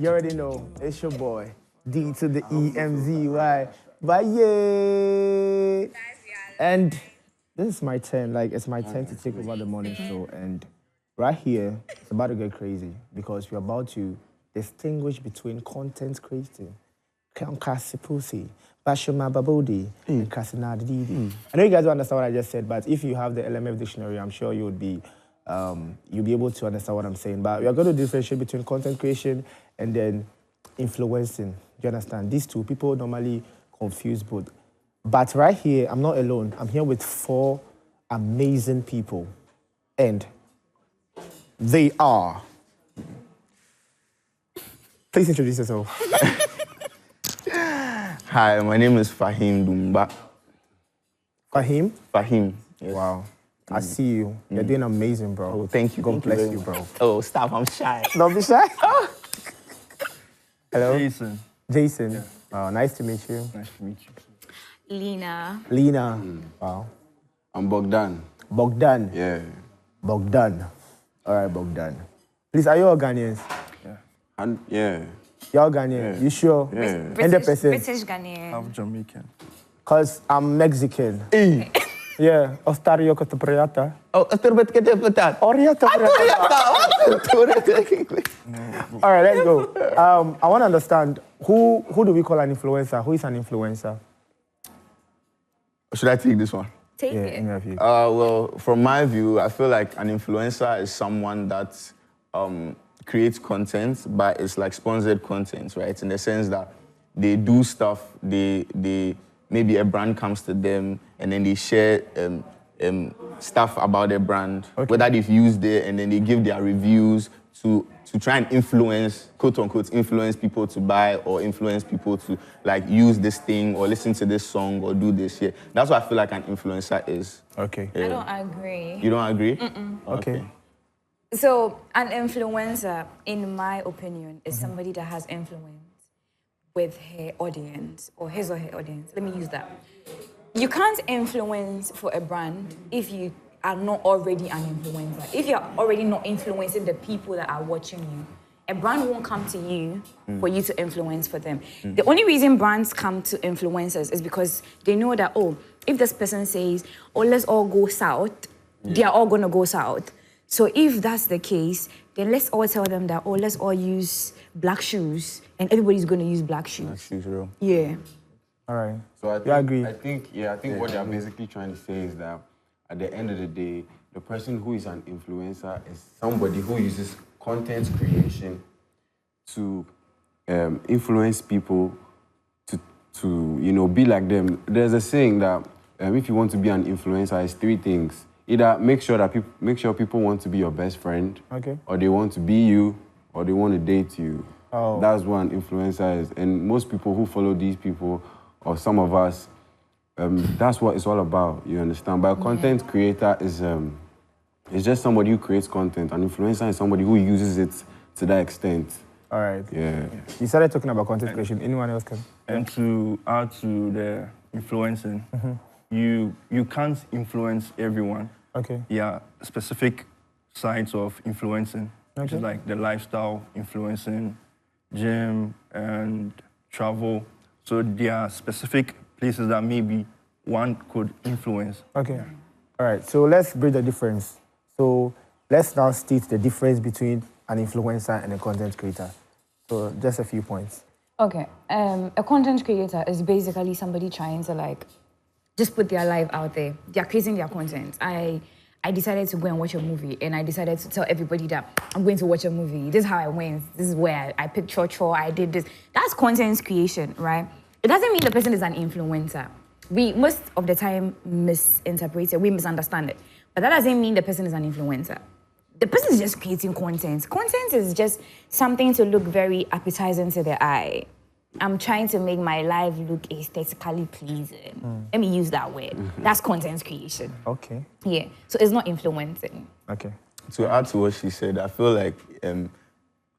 You already know, it's your boy, D to the EMZY. Bye, yeah. And this is my turn. Like, it's my turn to take over the morning show. And right here, it's about to get crazy because we're about to distinguish between content creating, Kankasipusi, Bashuma Babodi, and Kasinadidi. I know you guys don't understand what I just said, but if you have the LMF dictionary, I'm sure you'll be able to understand what I'm saying. But we are going to differentiate between content creation and then influencing. Do you understand? These two people normally confuse both. But right here, I'm not alone. I'm here with 4 amazing people. And they are... Please introduce yourself. Hi, my name is Fahim Dumba. Fahim? Fahim. Yes. Wow. I see you. You're doing amazing, bro. Oh, thank you. God bless you, bro. Oh, stop. I'm shy. Don't be shy. Hello? Jason. Jason. Yeah. Wow, nice to meet you. Nice to meet you. Lena. Lena. Wow. I'm Bogdan. Bogdan. Yeah. Bogdan. All right, Bogdan. Please, are you all Ghanaians? And yeah. You're all Ghanaian? Yeah. You sure? Yeah. 100%. British Ghanaian. I'm Jamaican. Because I'm Mexican. Hey. Yeah. Ostario Cotopriata. Oh, Oriata. All right, let's go. I want to understand, who do we call an influencer? Who is an influencer? Should I take this one? Take Yeah, it. any of you. Well, from my view, I feel like an influencer is someone that creates content, but it's like sponsored content, right? In the sense that they do stuff, they maybe a brand comes to them and then they share stuff about their brand, whether they've used it, and then they give their reviews to try and influence, quote unquote, influence people to buy or influence people to like use this thing or listen to this song or do this here. That's what I feel like an influencer is. Okay. I don't agree. You don't agree? Okay. So, an influencer, in my opinion, is somebody that has influence with her audience or his or her audience. Let me use that. You can't influence for a brand if you are not already an influencer. If you're already not influencing the people that are watching you, a brand won't come to you for you to influence for them. The only reason brands come to influencers is because they know that, oh, if this person says, oh, let's all go south, they are all going to go south. So if that's the case, then let's all tell them that, oh, let's all use black shoes, and everybody's going to use black shoes. Black shoes, real. Yeah. All right. So I think, You agree? I think what they're basically trying to say is that at the end of the day, the person who is an influencer is somebody who uses content creation to influence people to be like them. There's a saying that if you want to be an influencer, it's 3 things. Either make sure people want to be your best friend, Okay. or they want to be you, or they want to date you. Oh. That's what an influencer is. And most people who follow these people, or some of us, that's what it's all about, you understand? But a content creator is just somebody who creates content. An influencer is somebody who uses it to that extent. All right. Yeah. You started talking about content creation. Anyone else can? And to add to the influencing, you can't influence everyone. Okay. Yeah, specific sides of influencing, which Okay. is like the lifestyle influencing, gym and travel. So there are specific places that maybe one could influence. Okay. All right. So let's bridge the difference. So let's now state the difference between an influencer and a content creator. So just a few points. Okay. A content creator is basically somebody trying to just put their life out there. They're creating their content. I decided to go and watch a movie, and I decided to tell everybody that I'm going to watch a movie. This is how I went. This is where I picked Cho, I did this. That's content creation, right? It doesn't mean the person is an influencer. We, most of the time, misinterpret it. We misunderstand it. But that doesn't mean the person is an influencer. The person is just creating content. Content is just something to look very appetizing to the eye. I'm trying to make my life look aesthetically pleasing. Let me use that word. That's content creation. Okay. Yeah. So it's not influencing. Okay. To add to what she said, I feel like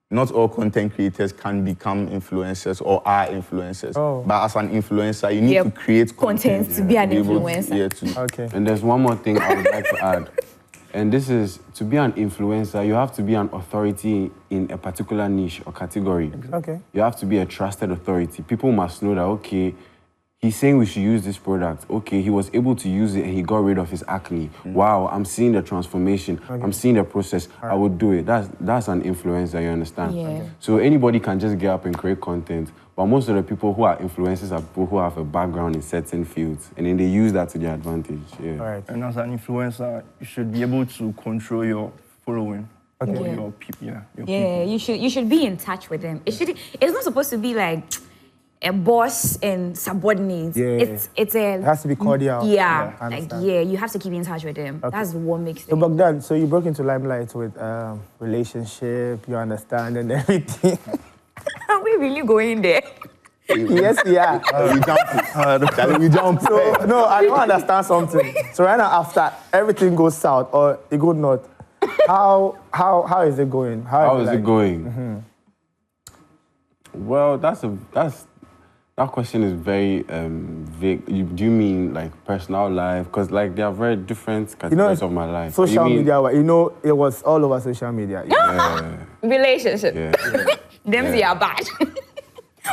not all content creators can become influencers or are influencers. Oh. But as an influencer, you need to create content to be an able influencer. to Okay. And there's one more thing I would like to add. And this is, to be an influencer, you have to be an authority in a particular niche or category. Okay. You have to be a trusted authority. People must know that, okay, he's saying we should use this product. Okay, he was able to use it and he got rid of his acne. Wow, I'm seeing the transformation. Okay. I'm seeing the process. I would do it. That's an influencer, you understand? Yeah. Okay. So anybody can just get up and create content. But most of the people who are influencers are people who have a background in certain fields. And then they use that to their advantage. Yeah. All right. And as an influencer, you should be able to control your following. Okay. Or Yeah. your people, your Yeah, people. you should be in touch with them. It's not supposed to be like a boss and subordinates. Yeah. It has to be cordial. Yeah, I like understand. you have to keep in touch with them. Okay. That's what makes So it. Bogdan, so you broke into limelight with relationship, you understand, and everything. Are we really going there? Yes, we are. We jump. So, no, I don't understand something. So right now, after everything goes south or it goes north, how is it going? How is it going? Well, that question is very vague. Do you mean like personal life? Because like they are very different categories of my life. Social media, it was all over social media. Relationship. Yeah. Demzy are bad.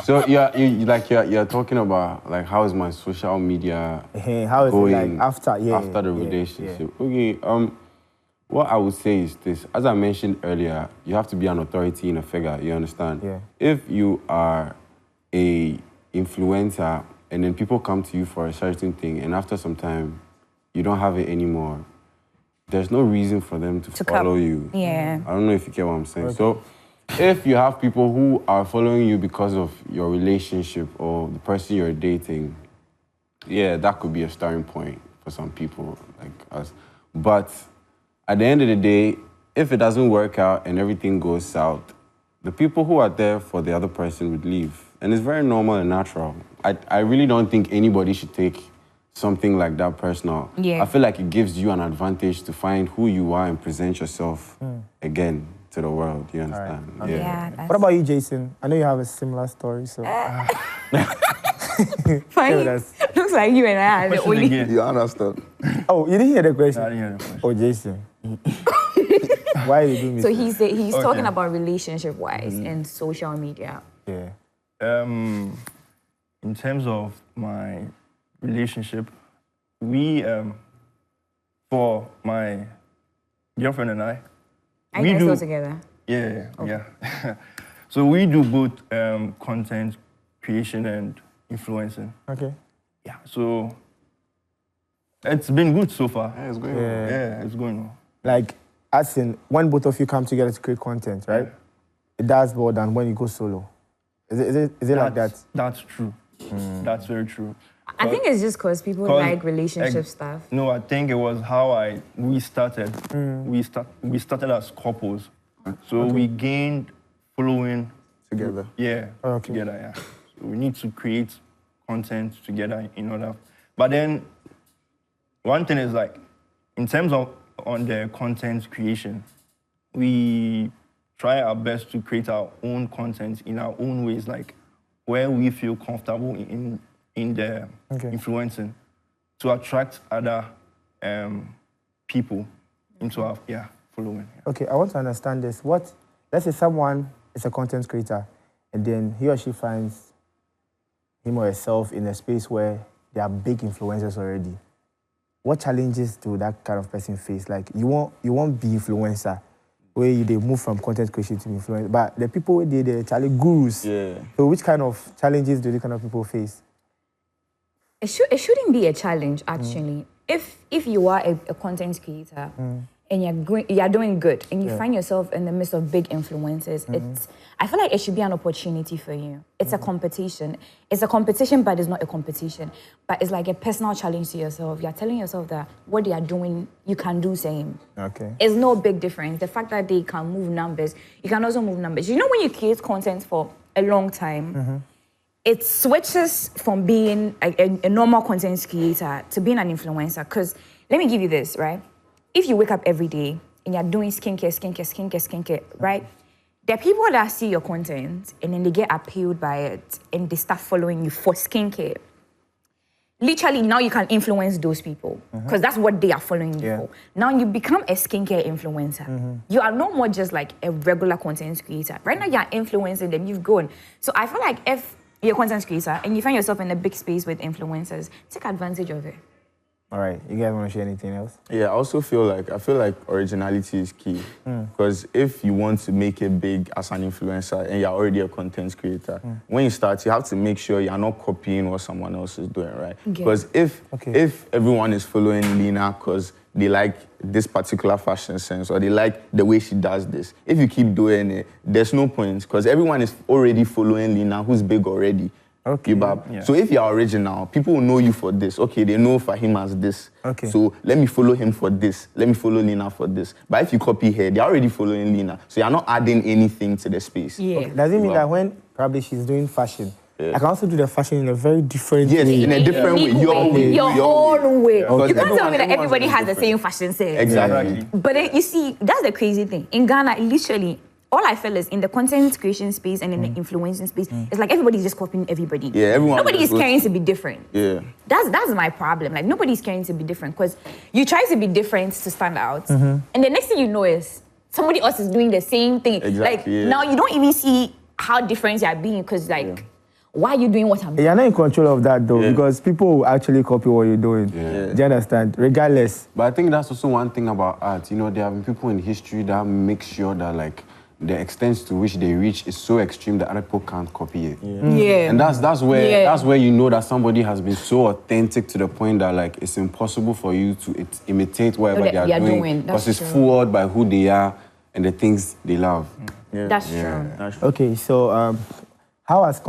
So you're talking about like how is my social media How is going it like after the relationship? Okay. What I would say is this: as I mentioned earlier, you have to be an authority in a figure. You understand? Yeah. If you are a influencer and then people come to you for a certain thing, and after some time you don't have it anymore, there's no reason for them to follow you. Yeah. I don't know if you get what I'm saying. So if you have people who are following you because of your relationship or the person you're dating, yeah, that could be a starting point for some people like us. But at the end of the day, if it doesn't work out and everything goes south, the people who are there for the other person would leave. And it's very normal and natural. I really don't think anybody should take something like that personal. Yeah. I feel like it gives you an advantage to find who you are and present yourself again to the world. You understand? Right. Yeah. What about you, Jason? I know you have a similar story, so. Fine. Looks like you and I are the Question only. again. You understand? Oh, you didn't hear the question? I didn't hear the question. Oh, Jason. Why are you doing this? So he's talking about relationship-wise and social media. Yeah. In terms of my relationship, we for my girlfriend and I, Are we you guys do still together? yeah. So we do both content creation and influencing. Okay. Yeah. So it's been good so far. Yeah, it's going Yeah. Yeah, it's going well. Like, as in, when both of you come together to create content, right? Yeah. It does more than when you go solo. Is it like that? That's true. That's very true. I think it's just because people 'Cause, like relationship like, stuff. No, I think it was how we started. We started as couples, so we gained following Together. Yeah, Okay. together. Yeah, so we need to create content together in order. But then, one thing is like, in terms of on the content creation, we try our best to create our own content in our own ways, like where we feel comfortable in the influencing to attract other people into our following. Yeah. Okay, I want to understand this. Let's say someone is a content creator, and then he or she finds him or herself in a space where there are big influencers already. What challenges do that kind of person face? Like, you won't be influencer, where they move from content creation to influencer, but the people where they're Charlie gurus. Yeah. So which kind of challenges do these kind of people face? It shouldn't be a challenge actually. If you are a content creator and you're doing good and you find yourself in the midst of big influencers, I feel like it should be an opportunity for you. It's a competition. It's a competition, but it's not a competition. But it's like a personal challenge to yourself. You're telling yourself that what they are doing, you can do same. Okay. It's no big difference. The fact that they can move numbers, you can also move numbers. You know, when you create content for a long time, it switches from being a normal content creator to being an influencer. Because let me give you this, right? If you wake up every day and you're doing skincare, right? There are people that see your content and then they get appealed by it and they start following you for skincare. literally now you can influence those people because that's what they are following you for. Now you become a skincare influencer. You are no more just like a regular content creator. Right now you are influencing them, you've gone. So I feel like if you're a content creator and you find yourself in a big space with influencers, take advantage of it. All right, you guys want to share anything else? Yeah, I also feel like originality is key because if you want to make it big as an influencer and you're already a content creator, when you start, you have to make sure you're not copying what someone else is doing, right? Because if everyone is following Lena because they like this particular fashion sense or they like the way she does this, if you keep doing it, there's no point because everyone is already following Lena who's big already. Okay. So if you're original, people will know you for this. Okay, they know Fahim as this. Okay. So let me follow him for this. Let me follow Lena for this. But if you copy her, they're already following Lena. So you're not adding anything to the space. Yeah. Okay. Does it mean that when probably she's doing fashion, I can also do the fashion in a very different way? Yes, in a different way. Your own way. Okay. You can't tell me that everybody has the same fashion sense. Exactly. But then, you see, that's the crazy thing. In Ghana, literally, all I feel is in the content creation space and in the influencing space, it's like everybody's just copying everybody. Yeah, everyone. Nobody is caring to be different. Yeah. That's my problem. Like nobody's caring to be different because you try to be different to stand out, and the next thing you know is somebody else is doing the same thing. Exactly. Like now you don't even see how different you are being because like why are you doing what I'm doing? You're not in control of that though because people will actually copy what you're doing. Yeah. Do you understand? Regardless. But I think that's also one thing about art. You know, there have been people in history that make sure that like the extent to which they reach is so extreme that other people can't copy it. And that's where you know that somebody has been so authentic to the point that like it's impossible for you to imitate whatever they are doing because it's forward by who they are and the things they love. That's true. Okay, so how has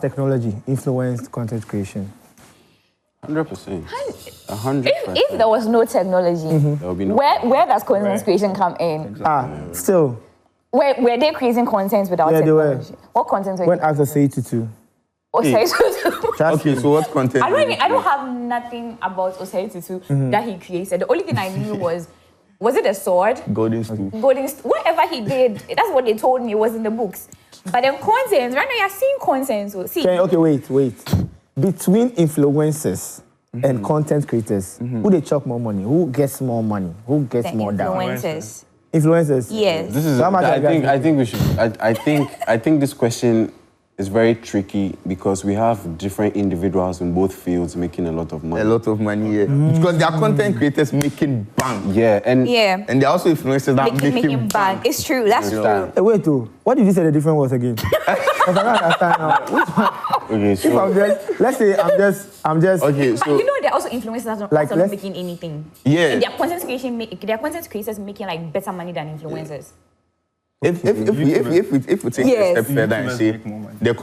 technology influenced content creation? 100%. 100%. If there was no technology, there would be no where does content creation come in? Exactly. Still. Were they creating content without technology? They were. What content were when asked to say to Okay, so what content? I don't have nothing about Osei Tutu that he created. The only thing I knew was it a sword? Golden stool. Whatever he did, that's what they told me was in the books. But then content, right now you're seeing content. So see. Okay, wait. Between influencers and content creators, who they chop more money? Who gets more money? Who gets more down? Influencers. Yes. This is. I think this question is very tricky because we have different individuals in both fields making a lot of money. A lot of money, because there are content creators making bang. Yeah, and there are also influencers that making bang. It's true. That's true. Hey, wait, what did you say the different was again? Because I don't understand now. Which one? Okay, so I'm just. Okay, but so you know there are also influencers that are not making anything. Yeah. And their content creators making like better money than influencers. If we take a step further and say the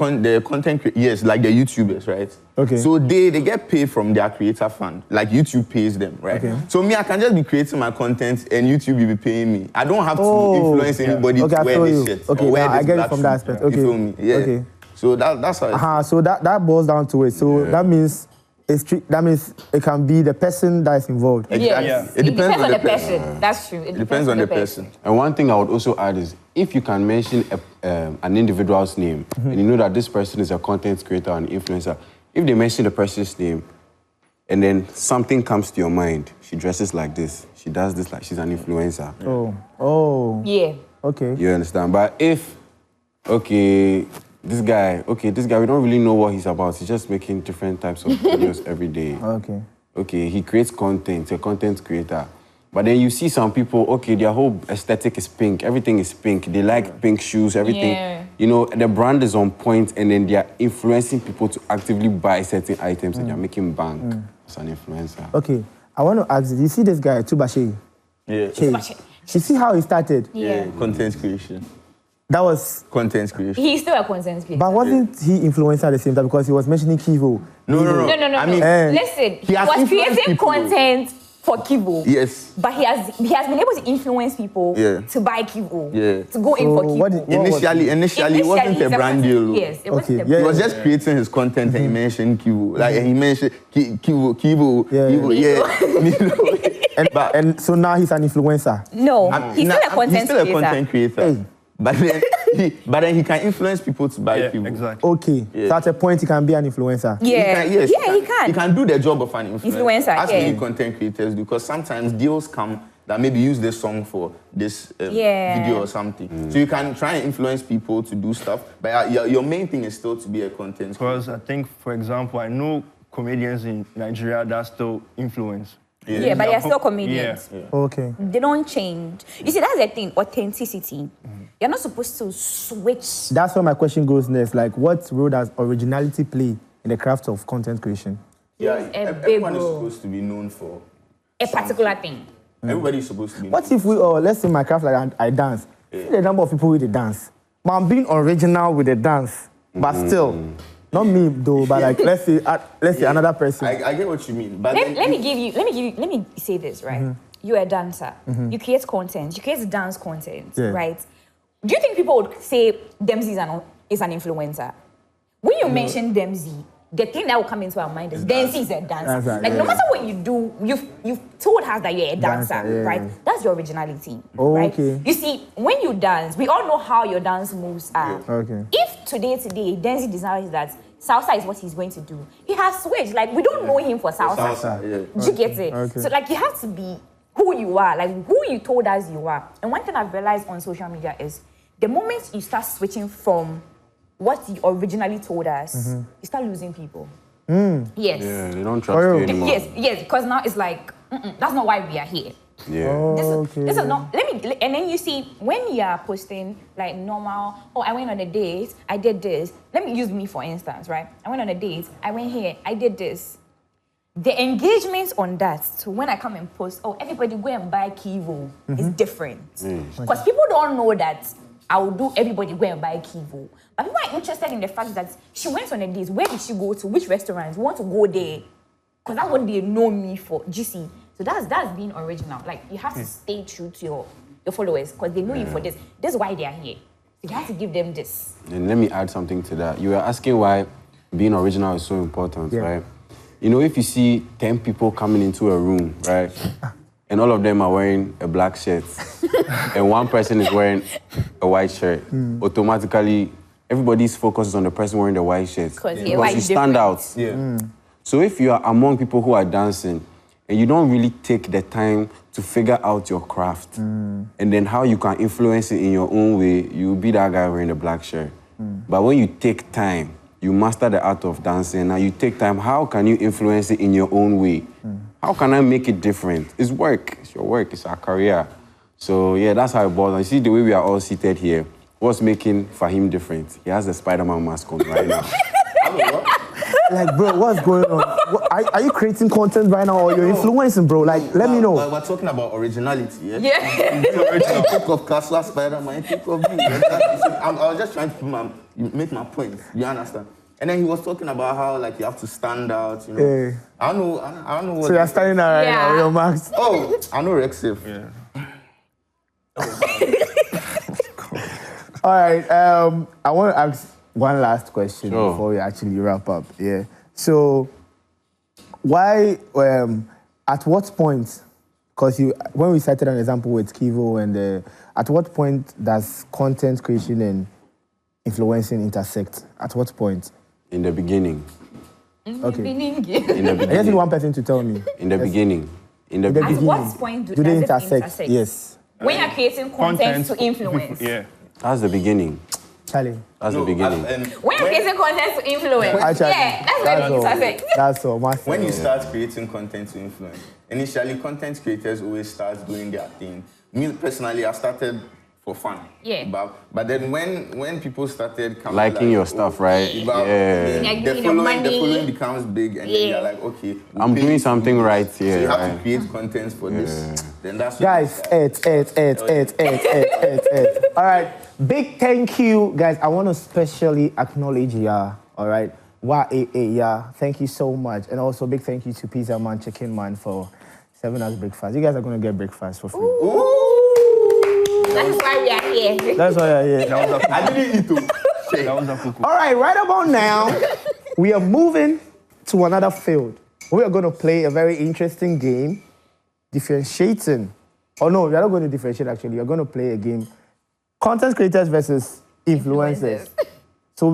content like the YouTubers, right? Okay. So they get paid from their creator fund, like YouTube pays them, right? Okay. So me, I can just be creating my content and YouTube will be paying me. I don't have to influence anybody to wear this shit. Okay, wear I get it from that aspect. Okay. You feel me? Yeah. Okay. So that's how. So that boils down to it. So that means. That means it can be the person that is involved. Exactly. Yeah. It depends on the person. That's true. It depends on the person. And one thing I would also add is if you can mention an individual's name and you know that this person is a content creator and influencer, if they mention the person's name and then something comes to your mind, she dresses like this, she does this like she's an influencer. Oh. Yeah. Okay. You understand? But if, this guy, we don't really know what he's about. He's just making different types of videos every day. Okay, he creates content, a content creator. But then you see some people, their whole aesthetic is pink. Everything is pink. They like pink shoes, everything. Yeah. You know, the brand is on point and then they're influencing people to actively buy certain items and they're making bank as an influencer. Okay, I want to ask you see this guy, Tubashe? Yeah. You see how he started? Yeah, content creation. That was content creation. He's still a content creator. But wasn't he influencer at the same time because he was mentioning Kivo? No. I mean, listen, he was creating content for Kivo. Yes. But he has been able to influence people to buy Kivo. Yeah. To go in for Kivo. Initially, it wasn't a brand deal. Yes, it wasn't a brand deal. He was just creating his content and he mentioned Kivo. Like he mentioned Kivo. And so now he's an influencer. No, he's still a content creator. But then But then he can influence people to buy Yeah, people. exactly. Okay. Yeah. So at a point, he can be an influencer. Yeah. Yes, Yeah, he can. He can do the job of an influencer. Influencer, As yeah. many content creators do, because sometimes deals come that maybe use this song for this Yeah. video or something. So you can try and influence people to do stuff, but your main thing is still to be a content creator. Because I think, for example, I know comedians in Nigeria that still influence. Yeah, but they are still comedians. Yeah. Okay. They don't change. You see, that's the thing, authenticity. You're not supposed to switch. That's where my question goes next. Like, what role does originality play in the craft of content creation? Yeah, a big everyone is role. supposed to be known for. A particular thing. Everybody is supposed to be. What if we, let's say my craft, like I dance. See the number of people with the dance. But I'm being original with the dance. But still, not me though, but like, let's say another person. I get what you mean, but Let me say this, right? You're a dancer. You create content. You create dance content, Yeah. right? Do you think people would say Demzy is an influencer? When you mention Demzy, the thing that will come into our mind is Demzy is a dancer. Dancer, Like yeah. no matter what you do, you've told us that you're a dancer, Dancer, yeah. right? That's your originality, Oh, right? okay. You see, when you dance, we all know how your dance moves are. Okay. If today, Demzy decides that salsa is what he's going to do, he has switched. Like we don't know him for salsa. Salsa, yeah. Do you get it? Okay. So like you have to be who you are, like who you told us you are. And one thing I've realized on social media is the moment you start switching from what you originally told us, you start losing people. Yes. Yeah, they don't trust Oh, you anymore. Yes, because now it's like, that's not why we are here. Yeah. This is not, and then you see, when you are posting like normal, I went on a date, I did this. Let me use me for instance, right? I went on a date, I went here, I did this. The engagement on that, so when I come and post, everybody go and buy Kivo, is different. Because people don't know that I will do everybody go and buy Kivo. But people are interested in the fact that she went on a date, where did she go to, which restaurants, want to go there. Because that's what they know me for, do you see? So that's being original. Like, you have to stay true to your followers, because they know you for this. This is why they are here. So you have to give them this. And let me add something to that. You were asking why being original is so important, right? You know, if you see 10 people coming into a room, right, and all of them are wearing a black shirt, and one person is wearing a white shirt, automatically everybody's focus is on the person wearing the white shirt. Because you stand out. Yeah. So if you are among people who are dancing and you don't really take the time to figure out your craft and then how you can influence it in your own way, you'll be that guy wearing the black shirt. But when you take time, you master the art of dancing, now you take time, how can you influence it in your own way? How can I make it different? It's work, it's your work, it's our career. So yeah, that's how it boils down. You see the way we are all seated here, what's making Fahim different? He has the Spider-Man mask on right now. Like, bro, what's going on? Are you creating content right now, or you're influencing, bro? Like, let me know. We're talking about originality, yeah? Yeah. You think of Castle Spider-Man, you think of me. I was just trying to make my point, you understand? And then he was talking about how, like, you have to stand out, you know. Yeah. I don't know what... So you're standing there right now with your mask. Oh, I know Rexif. Yeah. All right, I want to ask one last question before we actually wrap up. Yeah. So, why? At what point? Because when we cited an example with Kivo, and at what point does content creation and influencing intersect? At what point? In the beginning. Okay. In the I just need beginning. one person to tell me. In the beginning. In the In the At beginning. what point Do does they it intersect? Yes. When you're creating content to influence. Yeah. That's the beginning. Charlie. That's the beginning. When you're creating content to influence. Actually, Yeah, that's when it all. intersects. That's all. Master. When you start creating content to influence, initially content creators always start doing their thing. Me personally, I started for fun. Yeah. But then when people started coming Liking your stuff, right? then Like the giving them money. following becomes big, and then you're like, okay, we'll I'm pay doing you. something right So here, you have to right? create content for this. Then that's what Guys, All right, big thank you, guys. I want to specially acknowledge ya. All right, yeah. Thank you so much, and also big thank you to Pizza Man, Chicken Man for serving us breakfast. You guys are gonna get breakfast for free. That's why we are here. That's why you're here. I didn't eat too. That was a cuckoo. All right about now, we are moving to another field. We are going to play a very interesting game, differentiating. Oh no, we are not going to differentiate actually. We are going to play a game, content creators versus influencers.